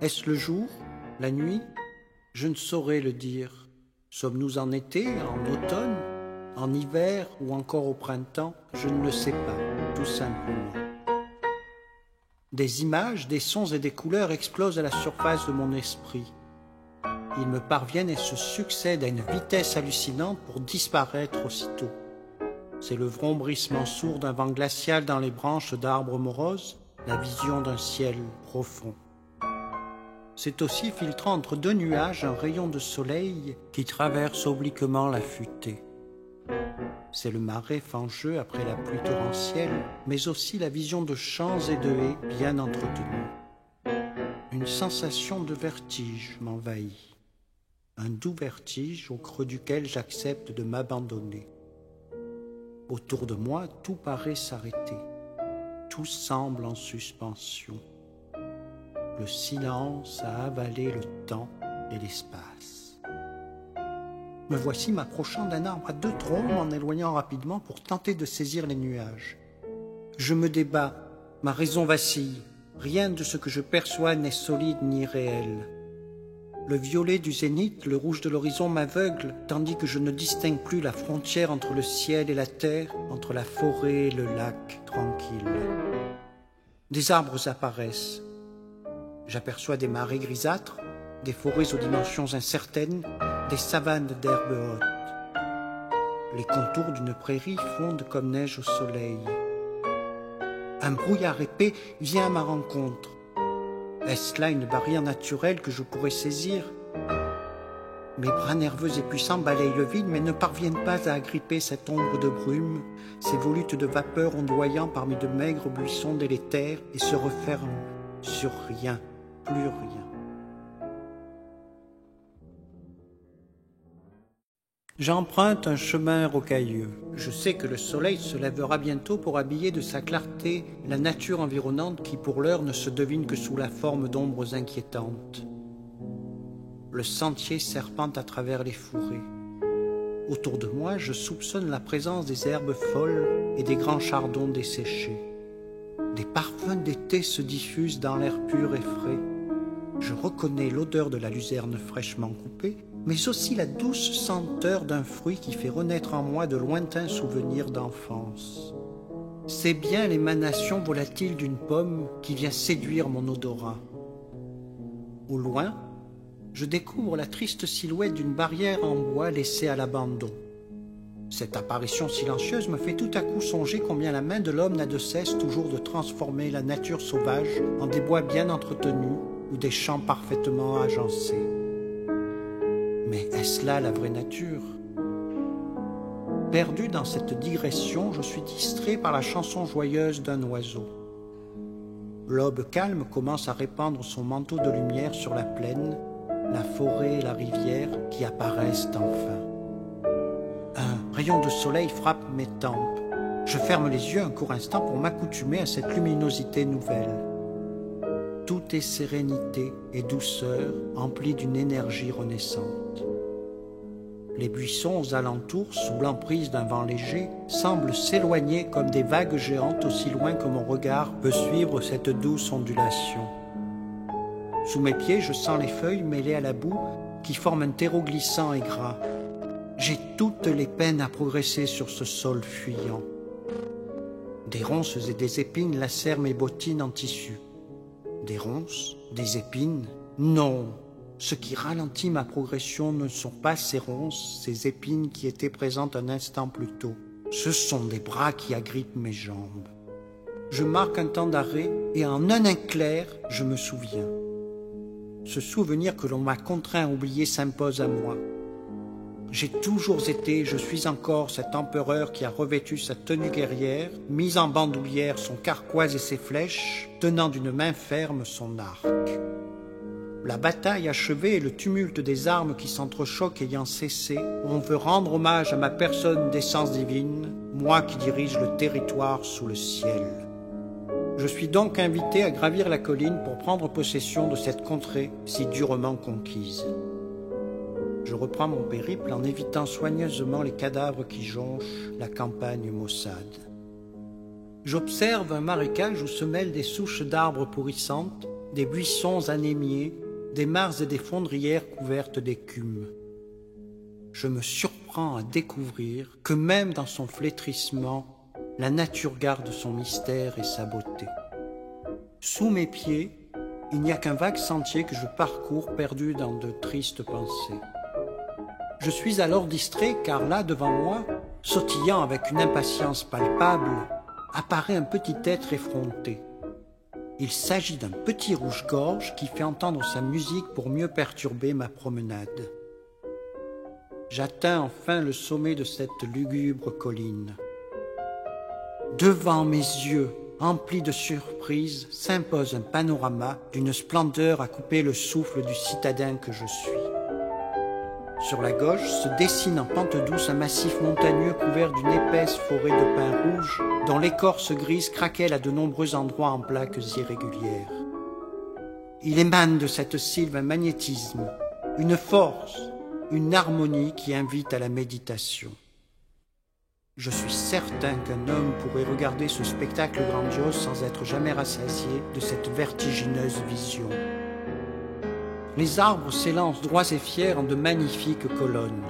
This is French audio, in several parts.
Est-ce le jour, la nuit? Je ne saurais le dire. Sommes-nous en été, en automne, en hiver ou encore au printemps? Je ne le sais pas, tout simplement. Des images, des sons et des couleurs explosent à la surface de mon esprit. Ils me parviennent et se succèdent à une vitesse hallucinante pour disparaître aussitôt. C'est le vrombrissement sourd d'un vent glacial dans les branches d'arbres moroses, la vision d'un ciel profond. C'est aussi filtrant entre deux nuages un rayon de soleil qui traverse obliquement la futaie. C'est le marais fangeux après la pluie torrentielle, mais aussi la vision de champs et de haies bien entretenus. Une sensation de vertige m'envahit. Un doux vertige au creux duquel j'accepte de m'abandonner. Autour de moi, tout paraît s'arrêter. Tout semble en suspension. Le silence a avalé le temps et l'espace. Me voici m'approchant d'un arbre à deux troncs, m'en éloignant rapidement pour tenter de saisir les nuages. Je me débats, ma raison vacille. Rien de ce que je perçois n'est solide ni réel. Le violet du zénith, le rouge de l'horizon m'aveugle, tandis que je ne distingue plus la frontière entre le ciel et la terre, entre la forêt et le lac tranquille. Des arbres apparaissent. J'aperçois des marais grisâtres, des forêts aux dimensions incertaines, des savanes d'herbes hautes. Les contours d'une prairie fondent comme neige au soleil. Un brouillard épais vient à ma rencontre. Est-ce là une barrière naturelle que je pourrais saisir? Mes bras nerveux et puissants balayent le vide, mais ne parviennent pas à agripper cette ombre de brume, ces volutes de vapeur ondoyant parmi de maigres buissons délétères et se referment sur rien, plus rien. J'emprunte un chemin rocailleux. Je sais que le soleil se lèvera bientôt pour habiller de sa clarté la nature environnante qui pour l'heure ne se devine que sous la forme d'ombres inquiétantes. Le sentier serpente à travers les fourrés. Autour de moi, je soupçonne la présence des herbes folles et des grands chardons desséchés. Des parfums d'été se diffusent dans l'air pur et frais. Je reconnais l'odeur de la luzerne fraîchement coupée, mais aussi la douce senteur d'un fruit qui fait renaître en moi de lointains souvenirs d'enfance. C'est bien l'émanation volatile d'une pomme qui vient séduire mon odorat. Au loin, je découvre la triste silhouette d'une barrière en bois laissée à l'abandon. Cette apparition silencieuse me fait tout à coup songer combien la main de l'homme n'a de cesse toujours de transformer la nature sauvage en des bois bien entretenus ou des champs parfaitement agencés. Mais est-ce là la vraie nature? Perdu dans cette digression, je suis distrait par la chanson joyeuse d'un oiseau. L'aube calme commence à répandre son manteau de lumière sur la plaine, la forêt et la rivière qui apparaissent enfin. Un rayon de soleil frappe mes tempes. Je ferme les yeux un court instant pour m'accoutumer à cette luminosité nouvelle. Tout est sérénité et douceur, emplis d'une énergie renaissante. Les buissons aux alentours, sous l'emprise d'un vent léger, semblent s'éloigner comme des vagues géantes aussi loin que mon regard peut suivre cette douce ondulation. Sous mes pieds, je sens les feuilles mêlées à la boue qui forment un terreau glissant et gras. J'ai toutes les peines à progresser sur ce sol fuyant. Des ronces et des épines lacèrent mes bottines en tissu. Des ronces, des épines? Non! Ce qui ralentit ma progression ne sont pas ces ronces, ces épines qui étaient présentes un instant plus tôt. Ce sont des bras qui agrippent mes jambes. Je marque un temps d'arrêt et en un éclair, je me souviens. Ce souvenir que l'on m'a contraint à oublier s'impose à moi. J'ai toujours été, je suis encore cet empereur qui a revêtu sa tenue guerrière, mis en bandoulière son carquois et ses flèches, tenant d'une main ferme son arc. La bataille achevée et le tumulte des armes qui s'entrechoquent ayant cessé, on veut rendre hommage à ma personne d'essence divine, moi qui dirige le territoire sous le ciel. Je suis donc invité à gravir la colline pour prendre possession de cette contrée si durement conquise. Je reprends mon périple en évitant soigneusement les cadavres qui jonchent la campagne maussade. J'observe un marécage où se mêlent des souches d'arbres pourrissantes, des buissons anémiés, des mares et des fondrières couvertes d'écume. Je me surprends à découvrir que même dans son flétrissement, la nature garde son mystère et sa beauté. Sous mes pieds, il n'y a qu'un vague sentier que je parcours perdu dans de tristes pensées. Je suis alors distrait car là, devant moi, sautillant avec une impatience palpable, apparaît un petit être effronté. Il s'agit d'un petit rouge-gorge qui fait entendre sa musique pour mieux perturber ma promenade. J'atteins enfin le sommet de cette lugubre colline. Devant mes yeux, emplis de surprise, s'impose un panorama d'une splendeur à couper le souffle du citadin que je suis. Sur la gauche se dessine en pente douce un massif montagneux couvert d'une épaisse forêt de pins rouges dont l'écorce grise craquelle à de nombreux endroits en plaques irrégulières. Il émane de cette sylve un magnétisme, une force, une harmonie qui invite à la méditation. Je suis certain qu'un homme pourrait regarder ce spectacle grandiose sans être jamais rassasié de cette vertigineuse vision. Les arbres s'élancent droits et fiers en de magnifiques colonnes.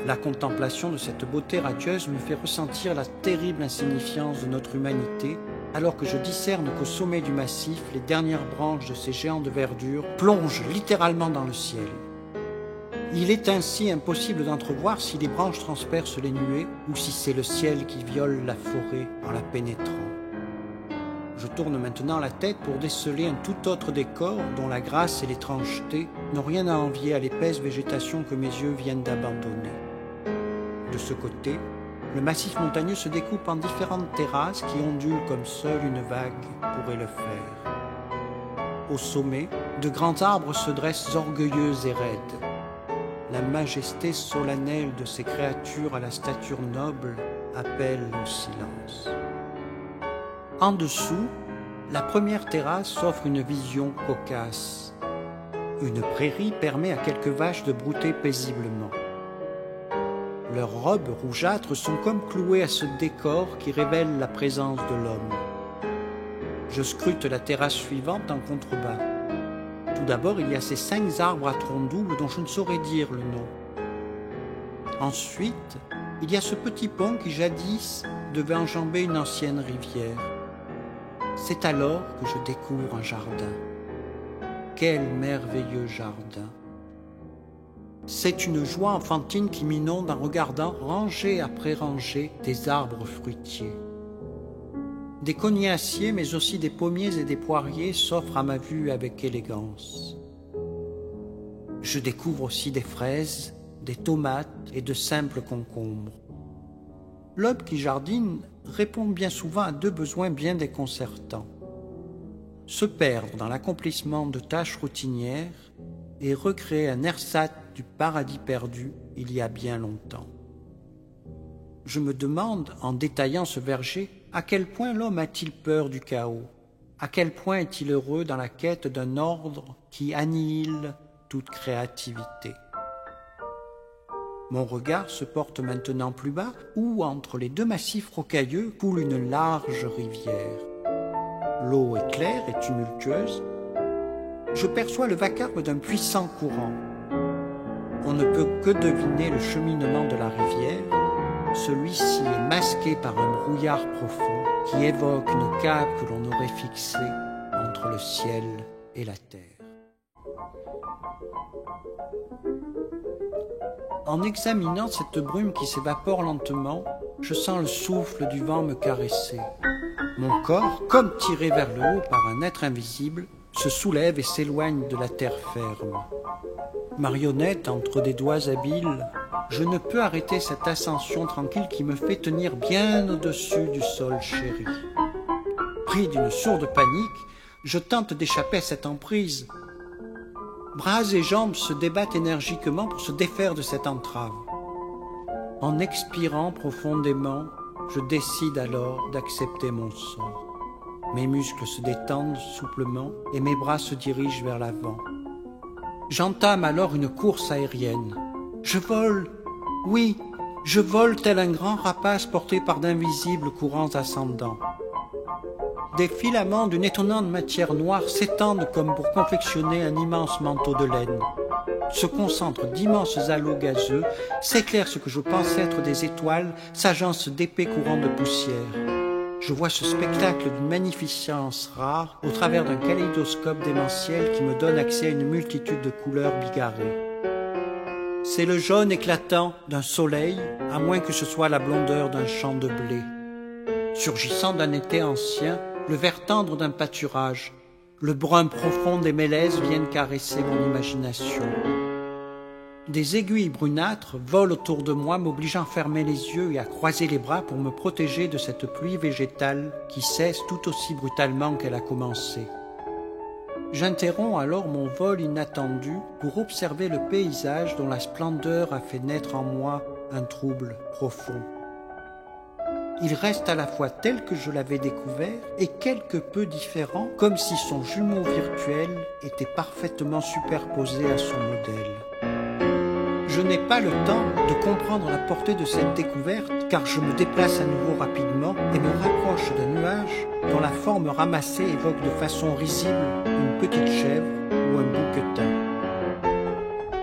La contemplation de cette beauté radieuse me fait ressentir la terrible insignifiance de notre humanité, alors que je discerne qu'au sommet du massif, les dernières branches de ces géants de verdure plongent littéralement dans le ciel. Il est ainsi impossible d'entrevoir si les branches transpercent les nuées ou si c'est le ciel qui viole la forêt en la pénétrant. Je tourne maintenant la tête pour déceler un tout autre décor dont la grâce et l'étrangeté n'ont rien à envier à l'épaisse végétation que mes yeux viennent d'abandonner. De ce côté, le massif montagneux se découpe en différentes terrasses qui ondulent comme seule une vague pourrait le faire. Au sommet, de grands arbres se dressent orgueilleux et raides. La majesté solennelle de ces créatures à la stature noble appelle le silence. En dessous, la première terrasse offre une vision cocasse. Une prairie permet à quelques vaches de brouter paisiblement. Leurs robes rougeâtres sont comme clouées à ce décor qui révèle la présence de l'homme. Je scrute la terrasse suivante en contrebas. Tout d'abord, il y a ces 5 arbres à tronc double dont je ne saurais dire le nom. Ensuite, il y a ce petit pont qui jadis devait enjamber une ancienne rivière. C'est alors que je découvre un jardin. Quel merveilleux jardin! C'est une joie enfantine qui m'inonde en regardant rangée après rangée des arbres fruitiers. Des cognaciers, mais aussi des pommiers et des poiriers s'offrent à ma vue avec élégance. Je découvre aussi des fraises, des tomates et de simples concombres. L'homme qui jardine répond bien souvent à 2 besoins bien déconcertants. Se perdre dans l'accomplissement de tâches routinières et recréer un ersatz du paradis perdu il y a bien longtemps. Je me demande, en détaillant ce verger, à quel point l'homme a-t-il peur du chaos? À quel point est-il heureux dans la quête d'un ordre qui annihile toute créativité? Mon regard se porte maintenant plus bas, où, entre les 2 massifs rocailleux, coule une large rivière. L'eau est claire et tumultueuse. Je perçois le vacarme d'un puissant courant. On ne peut que deviner le cheminement de la rivière. Celui-ci est masqué par un brouillard profond qui évoque une cape que l'on aurait fixée entre le ciel et la terre. En examinant cette brume qui s'évapore lentement, je sens le souffle du vent me caresser. Mon corps, comme tiré vers le haut par un être invisible, se soulève et s'éloigne de la terre ferme. Marionnette entre des doigts habiles, je ne peux arrêter cette ascension tranquille qui me fait tenir bien au-dessus du sol chéri. Pris d'une sourde panique, je tente d'échapper à cette emprise. Bras et jambes se débattent énergiquement pour se défaire de cette entrave. En expirant profondément, je décide alors d'accepter mon sort. Mes muscles se détendent souplement et mes bras se dirigent vers l'avant. J'entame alors une course aérienne. Je vole, oui, je vole tel un grand rapace porté par d'invisibles courants ascendants. Des filaments d'une étonnante matière noire s'étendent comme pour confectionner un immense manteau de laine. Se concentrent d'immenses halos gazeux, s'éclairent ce que je pense être des étoiles, s'agencent d'épais courants de poussière. Je vois ce spectacle d'une magnificence rare au travers d'un kaléidoscope démentiel qui me donne accès à une multitude de couleurs bigarrées. C'est le jaune éclatant d'un soleil, à moins que ce soit la blondeur d'un champ de blé. Surgissant d'un été ancien, le vert tendre d'un pâturage, le brun profond des mélèzes viennent caresser mon imagination. Des aiguilles brunâtres volent autour de moi, m'obligeant à fermer les yeux et à croiser les bras pour me protéger de cette pluie végétale qui cesse tout aussi brutalement qu'elle a commencé. J'interromps alors mon vol inattendu pour observer le paysage dont la splendeur a fait naître en moi un trouble profond. Il reste à la fois tel que je l'avais découvert et quelque peu différent, comme si son jumeau virtuel était parfaitement superposé à son modèle. Je n'ai pas le temps de comprendre la portée de cette découverte, car je me déplace à nouveau rapidement et me rapproche d'un nuage dont la forme ramassée évoque de façon risible une petite chèvre ou un bouquetin.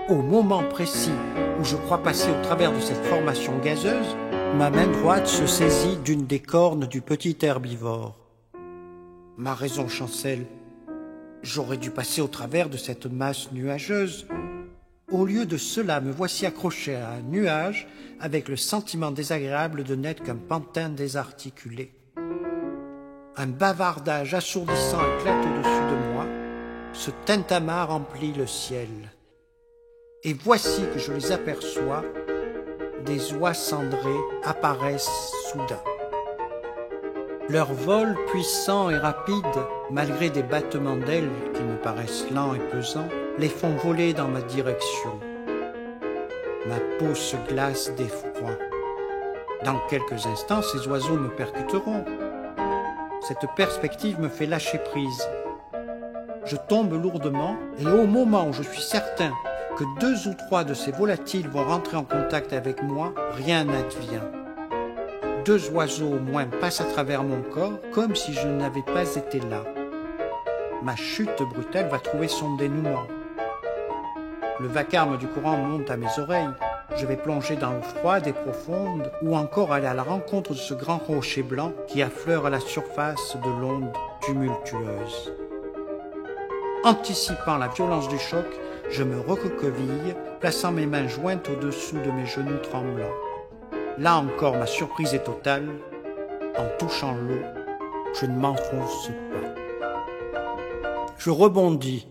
Au moment précis où je crois passer au travers de cette formation gazeuse, ma main droite se saisit d'une des cornes du petit herbivore. Ma raison chancelle. J'aurais dû passer au travers de cette masse nuageuse. Au lieu de cela, me voici accroché à un nuage avec le sentiment désagréable de n'être qu'un pantin désarticulé. Un bavardage assourdissant éclate au-dessus de moi. Ce tintamarre remplit le ciel. Et voici que je les aperçois. Des oies cendrées apparaissent soudain. Leur vol puissant et rapide, malgré des battements d'ailes qui me paraissent lents et pesants, les font voler dans ma direction. Ma peau se glace d'effroi. Dans quelques instants, ces oiseaux me percuteront. Cette perspective me fait lâcher prise. Je tombe lourdement et au moment où je suis certain que 2 ou 3 de ces volatiles vont rentrer en contact avec moi, rien n'advient. 2 oiseaux au moins passent à travers mon corps comme si je n'avais pas été là. Ma chute brutale va trouver son dénouement. Le vacarme du courant monte à mes oreilles. Je vais plonger dans l'eau froide et profonde ou encore aller à la rencontre de ce grand rocher blanc qui affleure à la surface de l'onde tumultueuse. Anticipant la violence du choc, je me recroqueville, plaçant mes mains jointes au-dessous de mes genoux tremblants. Là encore, ma surprise est totale. En touchant l'eau, je ne m'enfonce pas. Je rebondis.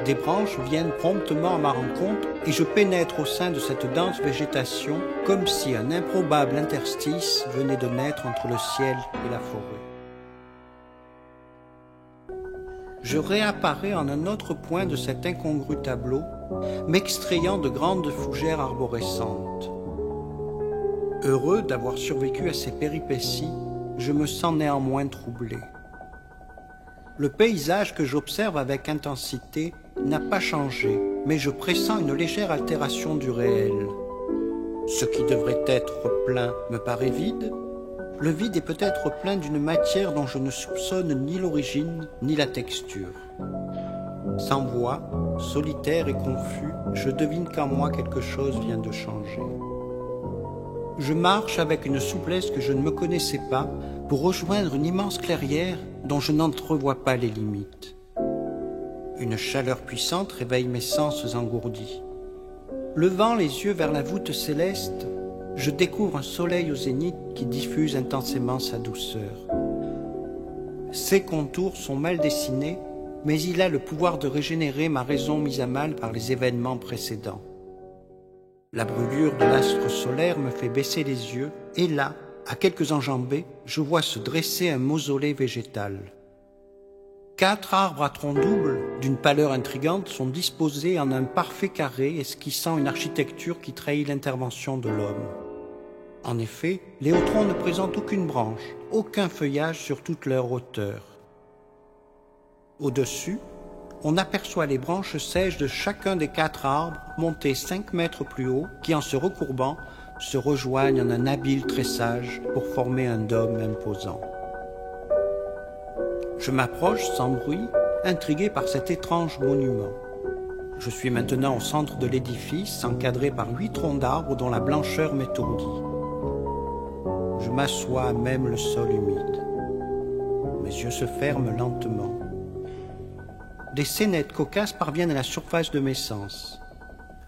Des branches viennent promptement à ma rencontre et je pénètre au sein de cette dense végétation comme si un improbable interstice venait de naître entre le ciel et la forêt. Je réapparais en un autre point de cet incongru tableau, m'extrayant de grandes fougères arborescentes. Heureux d'avoir survécu à ces péripéties, je me sens néanmoins troublé. Le paysage que j'observe avec intensité n'a pas changé, mais je pressens une légère altération du réel. Ce qui devrait être plein me paraît vide. Le vide est peut-être plein d'une matière dont je ne soupçonne ni l'origine ni la texture. Sans voix, solitaire et confus, je devine qu'en moi quelque chose vient de changer. Je marche avec une souplesse que je ne me connaissais pas pour rejoindre une immense clairière dont je n'entrevois pas les limites. Une chaleur puissante réveille mes sens engourdis. Levant les yeux vers la voûte céleste, je découvre un soleil au zénith qui diffuse intensément sa douceur. Ses contours sont mal dessinés, mais il a le pouvoir de régénérer ma raison mise à mal par les événements précédents. La brûlure de l'astre solaire me fait baisser les yeux, et là, à quelques enjambées, je vois se dresser un mausolée végétal. 4 arbres à tronc double, d'une pâleur intrigante, sont disposés en un parfait carré esquissant une architecture qui trahit l'intervention de l'homme. En effet, les hauts troncs ne présentent aucune branche, aucun feuillage sur toute leur hauteur. Au-dessus, on aperçoit les branches sèches de chacun des 4 arbres, montés 5 mètres plus haut, qui en se recourbant, se rejoignent en un habile tressage pour former un dôme imposant. Je m'approche sans bruit, intrigué par cet étrange monument. Je suis maintenant au centre de l'édifice, encadré par 8 troncs d'arbres dont la blancheur m'étourdit. Je m'assois à même le sol humide. Mes yeux se ferment lentement. Des scénettes cocasses parviennent à la surface de mes sens.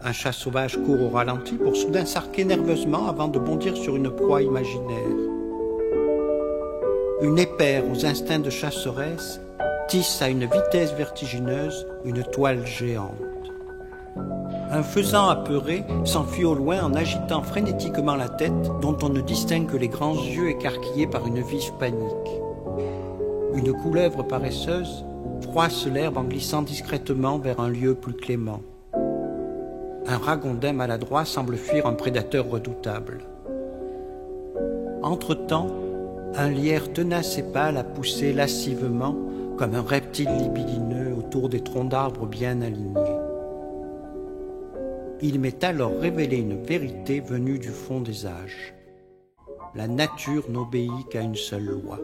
Un chat sauvage court au ralenti pour soudain s'arquer nerveusement avant de bondir sur une proie imaginaire. Une épère aux instincts de chasseresse tisse à une vitesse vertigineuse une toile géante. Un faisan apeuré s'enfuit au loin en agitant frénétiquement la tête dont on ne distingue que les grands yeux écarquillés par une vive panique. Une couleuvre paresseuse froisse l'herbe en glissant discrètement vers un lieu plus clément. Un ragondin maladroit semble fuir un prédateur redoutable. Entre-temps, un lierre tenace et pâle a poussé lascivement comme un reptile libidineux autour des troncs d'arbres bien alignés. Il m'est alors révélé une vérité venue du fond des âges. La nature n'obéit qu'à une seule loi.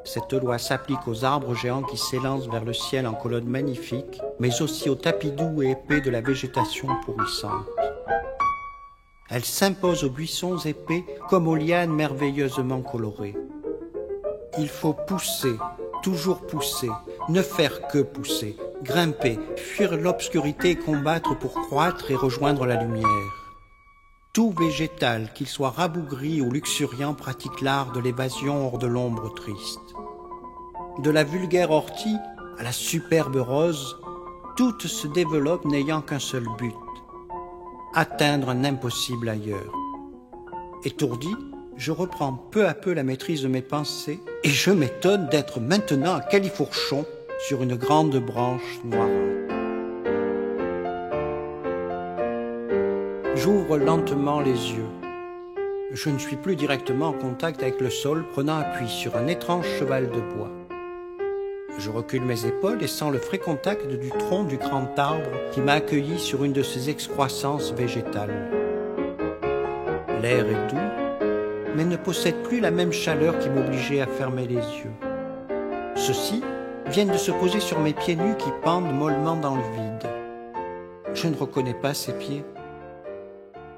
Cette loi s'applique aux arbres géants qui s'élancent vers le ciel en colonnes magnifiques, mais aussi aux tapis doux et épais de la végétation pourrissante. Elle s'impose aux buissons épais comme aux lianes merveilleusement colorées. Il faut pousser, toujours pousser, ne faire que pousser, grimper, fuir l'obscurité et combattre pour croître et rejoindre la lumière. Tout végétal, qu'il soit rabougri ou luxuriant, pratique l'art de l'évasion hors de l'ombre triste. De la vulgaire ortie à la superbe rose, toutes se développent n'ayant qu'un seul but, atteindre un impossible ailleurs. Étourdi, je reprends peu à peu la maîtrise de mes pensées et je m'étonne d'être maintenant à califourchon sur une grande branche noire. J'ouvre lentement les yeux. Je ne suis plus directement en contact avec le sol, prenant appui sur un étrange cheval de bois. Je recule mes épaules et sens le frais contact du tronc du grand arbre qui m'a accueilli sur une de ses excroissances végétales. L'air est doux, mais ne possède plus la même chaleur qui m'obligeait à fermer les yeux. Ceux-ci viennent de se poser sur mes pieds nus qui pendent mollement dans le vide. Je ne reconnais pas ces pieds.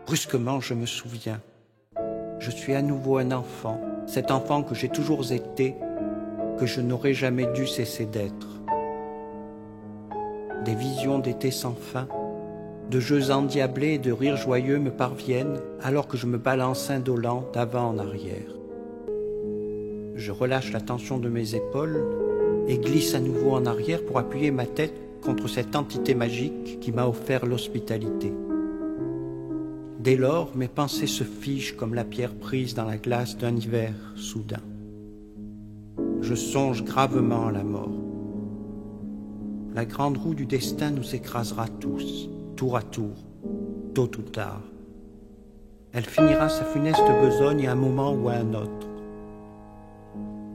Brusquement, je me souviens. Je suis à nouveau un enfant, cet enfant que j'ai toujours été, que je n'aurais jamais dû cesser d'être. Des visions d'été sans fin, de jeux endiablés et de rires joyeux me parviennent alors que je me balance indolent d'avant en arrière. Je relâche la tension de mes épaules et glisse à nouveau en arrière pour appuyer ma tête contre cette entité magique qui m'a offert l'hospitalité. Dès lors, mes pensées se figent comme la pierre prise dans la glace d'un hiver soudain. Je songe gravement à la mort. La grande roue du destin nous écrasera tous, tour à tour, tôt ou tard. Elle finira sa funeste besogne à un moment ou à un autre.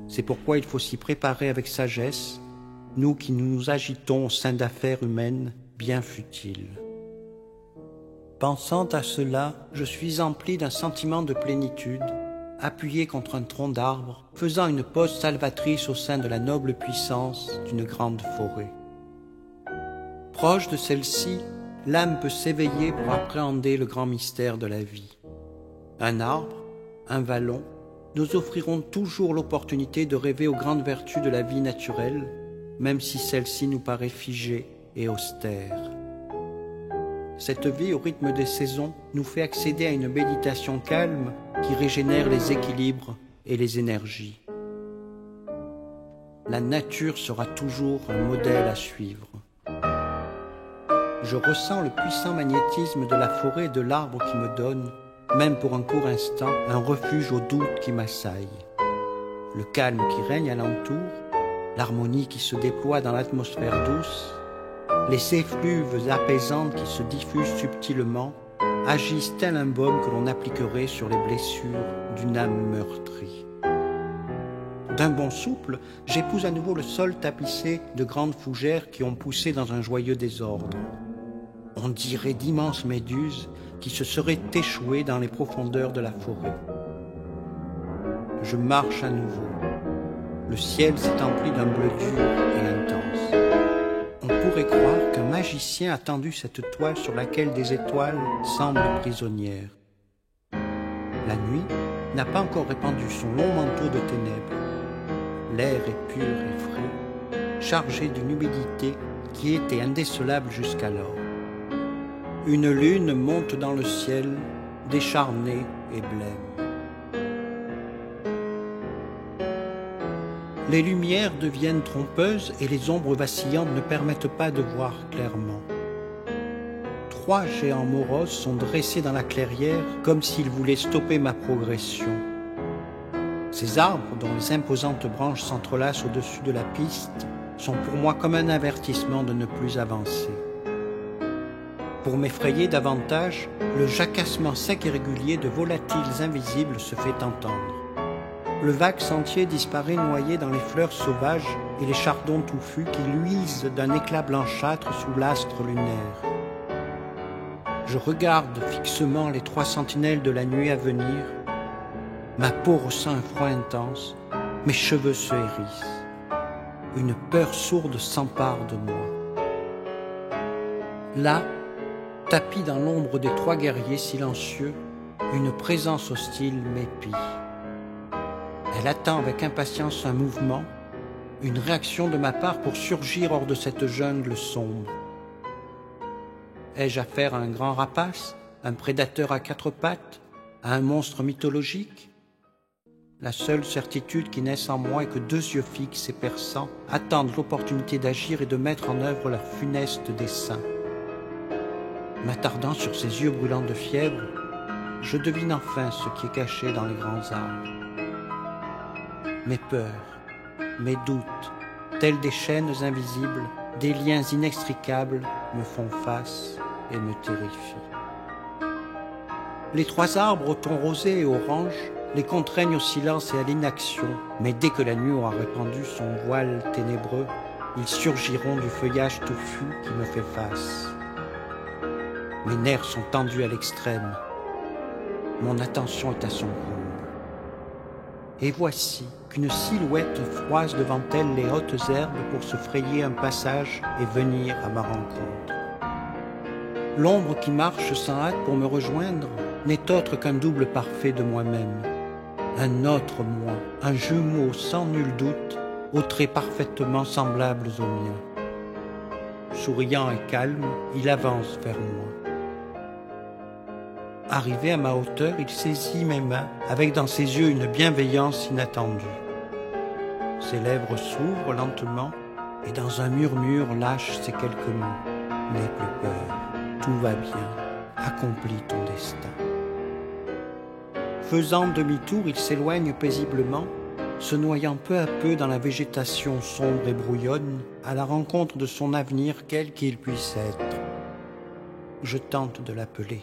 C'est pourquoi il faut s'y préparer avec sagesse, nous qui nous agitons au sein d'affaires humaines bien futiles. Pensant à cela, je suis empli d'un sentiment de plénitude, appuyé contre un tronc d'arbre, faisant une pause salvatrice au sein de la noble puissance d'une grande forêt. Proche de celle-ci, l'âme peut s'éveiller pour appréhender le grand mystère de la vie. Un arbre, un vallon, nous offriront toujours l'opportunité de rêver aux grandes vertus de la vie naturelle, même si celle-ci nous paraît figée et austère. Cette vie au rythme des saisons nous fait accéder à une méditation calme qui régénère les équilibres et les énergies. La nature sera toujours un modèle à suivre. Je ressens le puissant magnétisme de la forêt et de l'arbre qui me donne, même pour un court instant, un refuge au doute qui m'assaille. Le calme qui règne alentour, l'harmonie qui se déploie dans l'atmosphère douce, les effluves apaisantes qui se diffusent subtilement, agissent tel un baume que l'on appliquerait sur les blessures d'une âme meurtrie. D'un bond souple, j'épouse à nouveau le sol tapissé de grandes fougères qui ont poussé dans un joyeux désordre. On dirait d'immenses méduses qui se seraient échouées dans les profondeurs de la forêt. Je marche à nouveau. le ciel s'est empli d'un bleu dur et intense. On pourrait croire qu'un magicien a tendu cette toile sur laquelle des étoiles semblent prisonnières. La nuit n'a pas encore répandu son long manteau de ténèbres. L'air est pur et frais, chargé d'une humidité qui était indécelable jusqu'alors. Une lune monte dans le ciel, décharnée et blême. Les lumières deviennent trompeuses et les ombres vacillantes ne permettent pas de voir clairement. 3 géants moroses sont dressés dans la clairière comme s'ils voulaient stopper ma progression. Ces arbres, dont les imposantes branches s'entrelacent au-dessus de la piste, sont pour moi comme un avertissement de ne plus avancer. Pour m'effrayer davantage, le jacassement sec et régulier de volatiles invisibles se fait entendre. Le vague sentier disparaît noyé dans les fleurs sauvages et les chardons touffus qui luisent d'un éclat blanchâtre sous l'astre lunaire. Je regarde fixement les 3 sentinelles de la nuit à venir. Ma peau ressent un froid intense, mes cheveux se hérissent. Une peur sourde s'empare de moi. Là, tapis dans l'ombre des 3 guerriers silencieux, une présence hostile m'épie. Elle attend avec impatience un mouvement, une réaction de ma part pour surgir hors de cette jungle sombre. Ai-je affaire à un grand rapace, un prédateur à 4 pattes, à un monstre mythologique? La seule certitude qui naisse en moi est que 2 yeux fixes et perçants attendent l'opportunité d'agir et de mettre en œuvre leur funeste dessein. M'attardant sur ces yeux brûlants de fièvre, je devine enfin ce qui est caché dans les grands arbres. Mes peurs, mes doutes, tels des chaînes invisibles, des liens inextricables, me font face et me terrifient. Les 3 arbres au ton rosé et orange les contraignent au silence et à l'inaction, mais dès que la nuit aura répandu son voile ténébreux, ils surgiront du feuillage touffu qui me fait face. Mes nerfs sont tendus à l'extrême, mon attention est à son comble. Et voici qu'une silhouette froisse devant elle les hautes herbes pour se frayer un passage et venir à ma rencontre. L'ombre qui marche sans hâte pour me rejoindre n'est autre qu'un double parfait de moi-même. Un autre moi, un jumeau sans nul doute, aux traits parfaitement semblables aux miens. Souriant et calme, il avance vers moi. Arrivé à ma hauteur, il saisit mes mains, avec dans ses yeux une bienveillance inattendue. Ses lèvres s'ouvrent lentement, et dans un murmure lâche ces quelques mots. « N'aie plus peur, tout va bien, accomplis ton destin. » Faisant demi-tour, il s'éloigne paisiblement, se noyant peu à peu dans la végétation sombre et brouillonne, à la rencontre de son avenir quel qu'il puisse être. Je tente de l'appeler.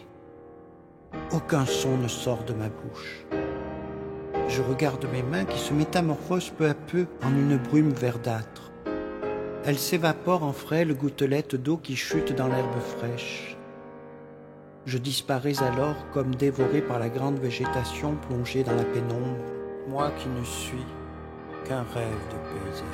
Aucun son ne sort de ma bouche. Je regarde mes mains qui se métamorphosent peu à peu en une brume verdâtre. Elles s'évaporent en frêles gouttelettes d'eau qui chutent dans l'herbe fraîche. Je disparais alors comme dévoré par la grande végétation plongée dans la pénombre, moi qui ne suis qu'un rêve de paysage.